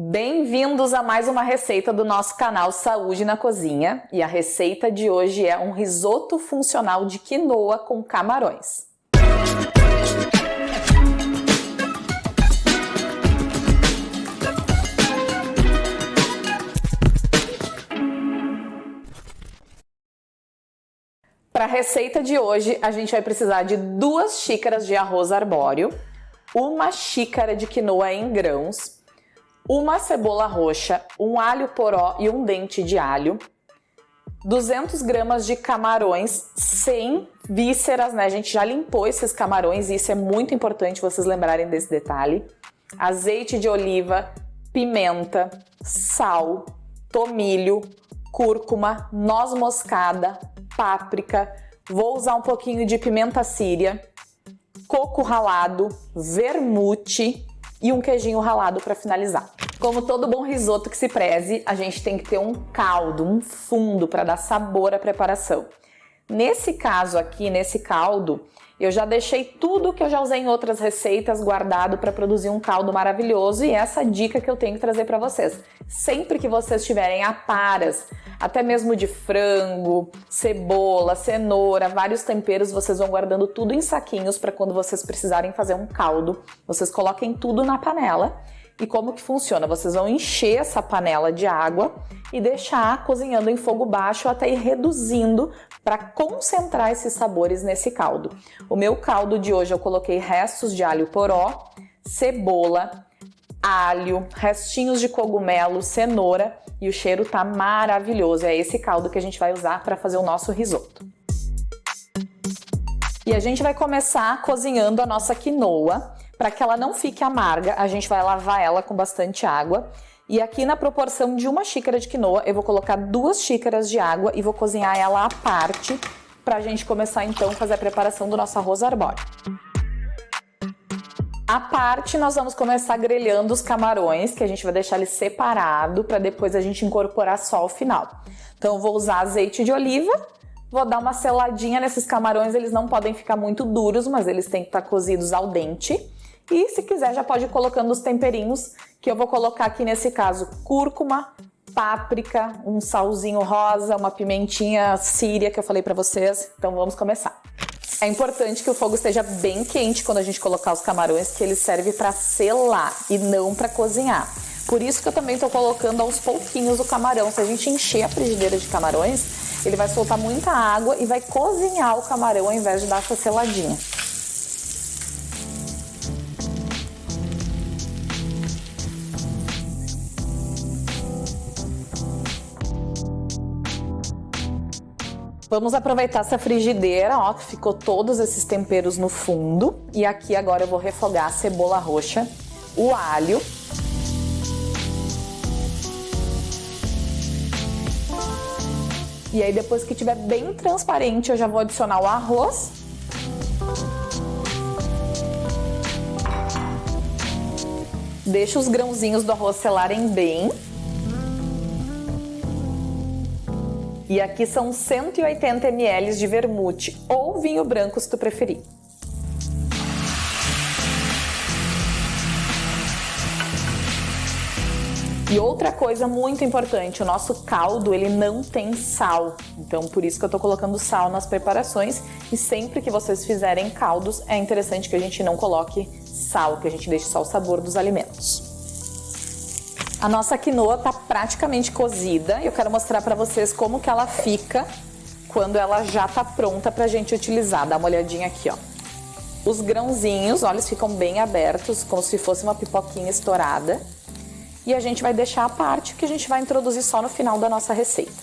Bem-vindos a mais uma receita do nosso canal Saúde na Cozinha. E a receita de hoje é um risoto funcional de quinoa com camarões. Para a receita de hoje, a gente vai precisar de 2 xícaras de arroz arbóreo, 1 xícara de quinoa em grãos, 1 cebola roxa, 1 alho poró e 1 dente de alho, 200 gramas de camarões sem vísceras, né? A gente já limpou esses camarões e isso é muito importante vocês lembrarem desse detalhe. Azeite de oliva, pimenta, sal, tomilho, cúrcuma, noz moscada, páprica, vou usar um pouquinho de pimenta síria, coco ralado, vermute e um queijinho ralado para finalizar. Como todo bom risoto que se preze, a gente tem que ter um caldo, um fundo para dar sabor à preparação. Nesse caso aqui, nesse caldo, eu já deixei tudo que eu já usei em outras receitas guardado para produzir um caldo maravilhoso e essa dica que eu tenho que trazer para vocês. Sempre que vocês tiverem aparas, até mesmo de frango, cebola, cenoura, vários temperos, vocês vão guardando tudo em saquinhos para quando vocês precisarem fazer um caldo, vocês coloquem tudo na panela. E como que funciona? Vocês vão encher essa panela de água e deixar cozinhando em fogo baixo até ir reduzindo para concentrar esses sabores nesse caldo. O meu caldo de hoje eu coloquei restos de alho poró, cebola, alho, restinhos de cogumelo, cenoura e o cheiro tá maravilhoso. É esse caldo que a gente vai usar para fazer o nosso risoto. E a gente vai começar cozinhando a nossa quinoa. Para que ela não fique amarga, a gente vai lavar ela com bastante água. E aqui na proporção de 1 xícara de quinoa, eu vou colocar 2 xícaras de água e vou cozinhar ela à parte, para a gente começar então a fazer a preparação do nosso arroz arbóreo. À parte, nós vamos começar grelhando os camarões, que a gente vai deixar ele separado, para depois a gente incorporar só ao final. Então eu vou usar azeite de oliva. Vou dar uma seladinha nesses camarões, eles não podem ficar muito duros, mas eles têm que estar cozidos al dente. E se quiser já pode ir colocando os temperinhos, que eu vou colocar aqui nesse caso cúrcuma, páprica, um salzinho rosa, uma pimentinha síria que eu falei pra vocês. Então vamos começar. É importante que o fogo esteja bem quente quando a gente colocar os camarões, que ele serve para selar e não para cozinhar. Por isso que eu também estou colocando aos pouquinhos o camarão. Se a gente encher a frigideira de camarões, ele vai soltar muita água e vai cozinhar o camarão ao invés de dar essa seladinha. Vamos aproveitar essa frigideira, ó, que ficou todos esses temperos no fundo. E aqui agora eu vou refogar a cebola roxa, o alho. E aí depois que estiver bem transparente, eu já vou adicionar o arroz. Deixa os grãozinhos do arroz selarem bem. E aqui são 180 ml de vermute ou vinho branco se tu preferir. E outra coisa muito importante, o nosso caldo ele não tem sal, então por isso que eu tô colocando sal nas preparações e sempre que vocês fizerem caldos é interessante que a gente não coloque sal, que a gente deixe só o sabor dos alimentos. A nossa quinoa tá praticamente cozida e eu quero mostrar para vocês como que ela fica quando ela já tá pronta pra gente utilizar. Dá uma olhadinha aqui, ó. Os grãozinhos, olha, eles ficam bem abertos, como se fosse uma pipoquinha estourada. E a gente vai deixar a parte que a gente vai introduzir só no final da nossa receita.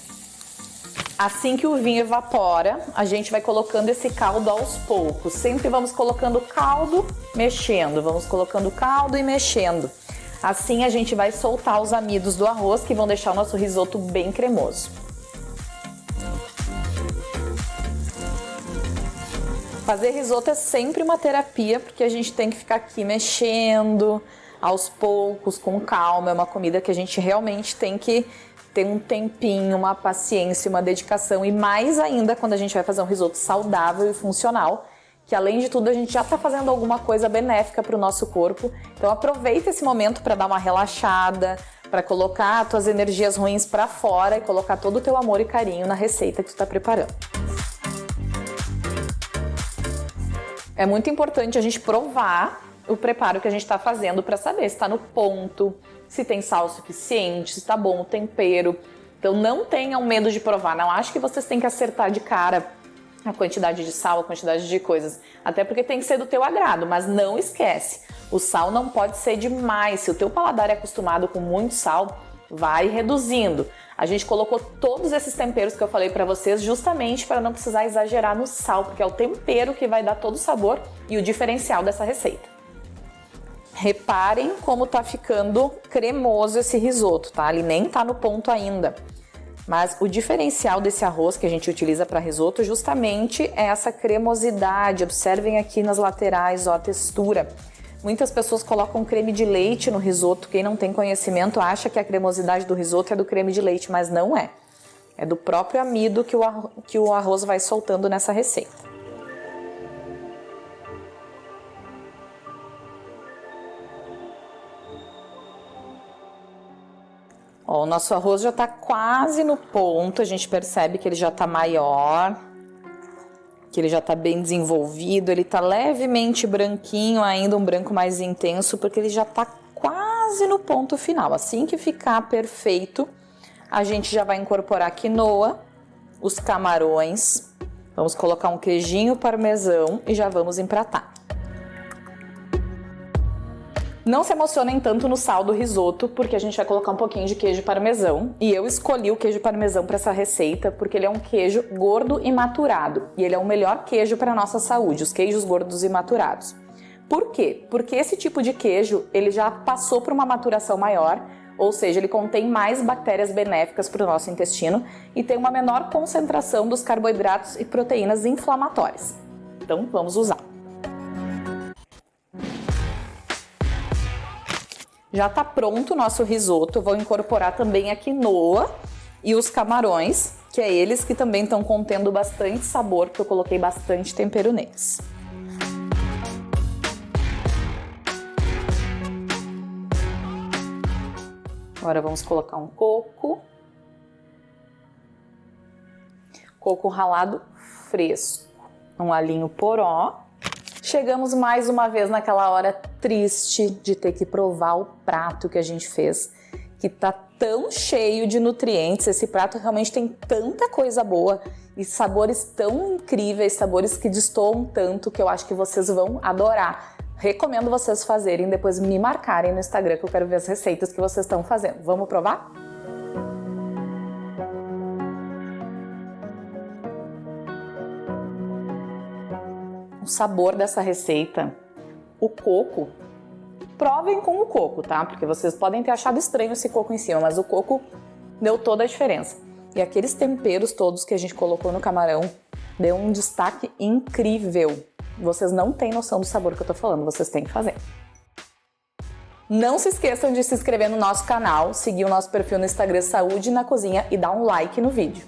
Assim que o vinho evapora, a gente vai colocando esse caldo aos poucos. Sempre vamos colocando caldo, mexendo, vamos colocando caldo e mexendo. Assim a gente vai soltar os amidos do arroz que vão deixar o nosso risoto bem cremoso. Fazer risoto é sempre uma terapia, porque a gente tem que ficar aqui mexendo aos poucos, com calma. É uma comida que a gente realmente tem que ter um tempinho, uma paciência, uma dedicação. E mais ainda quando a gente vai fazer um risoto saudável e funcional, que além de tudo a gente já está fazendo alguma coisa benéfica para o nosso corpo. Então aproveita esse momento para dar uma relaxada, para colocar as tuas energias ruins para fora e colocar todo o teu amor e carinho na receita que tu está preparando. É muito importante a gente provar o preparo que a gente está fazendo para saber se está no ponto, se tem sal suficiente, se está bom o tempero. Então não tenham medo de provar, não acho que vocês têm que acertar de cara a quantidade de sal, a quantidade de coisas, até porque tem que ser do teu agrado, mas não esquece, o sal não pode ser demais. Se o teu paladar é acostumado com muito sal, vai reduzindo. A gente colocou todos esses temperos que eu falei para vocês justamente para não precisar exagerar no sal, porque é o tempero que vai dar todo o sabor e o diferencial dessa receita. Reparem como tá ficando cremoso esse risoto, tá? Ele nem tá no ponto ainda. Mas o diferencial desse arroz que a gente utiliza para risoto justamente é essa cremosidade. Observem aqui nas laterais, ó, a textura. Muitas pessoas colocam creme de leite no risoto. Quem não tem conhecimento acha que a cremosidade do risoto é do creme de leite, mas não é. É do próprio amido que o arroz vai soltando nessa receita. Ó, o nosso arroz já tá quase no ponto, a gente percebe que ele já tá maior, que ele já tá bem desenvolvido, ele tá levemente branquinho ainda, um branco mais intenso, porque ele já tá quase no ponto final. Assim que ficar perfeito, a gente já vai incorporar a quinoa, os camarões, vamos colocar um queijinho parmesão e já vamos empratar. Não se emocionem tanto no sal do risoto, porque a gente vai colocar um pouquinho de queijo parmesão. E eu escolhi o queijo parmesão para essa receita, porque ele é um queijo gordo e maturado. E ele é o melhor queijo para a nossa saúde, os queijos gordos e maturados. Por quê? Porque esse tipo de queijo, ele já passou por uma maturação maior, ou seja, ele contém mais bactérias benéficas para o nosso intestino e tem uma menor concentração dos carboidratos e proteínas inflamatórias. Então, vamos usar. Já está pronto o nosso risoto, eu vou incorporar também a quinoa e os camarões, que é eles que também estão contendo bastante sabor, porque eu coloquei bastante tempero neles. Agora vamos colocar um coco. Coco ralado fresco, um alinho poró. Chegamos mais uma vez naquela hora triste de ter que provar o prato que a gente fez, que tá tão cheio de nutrientes. Esse prato realmente tem tanta coisa boa e sabores tão incríveis, sabores que destoam tanto, que eu acho que vocês vão adorar. Recomendo vocês fazerem, depois me marcarem no Instagram, que eu quero ver as receitas que vocês estão fazendo. Vamos provar? O sabor dessa receita, o coco, provem com o coco, tá? Porque vocês podem ter achado estranho esse coco em cima, mas o coco deu toda a diferença. E aqueles temperos todos que a gente colocou no camarão deu um destaque incrível. Vocês não têm noção do sabor que eu tô falando, vocês têm que fazer. Não se esqueçam de se inscrever no nosso canal, seguir o nosso perfil no Instagram Saúde na Cozinha e dar um like no vídeo.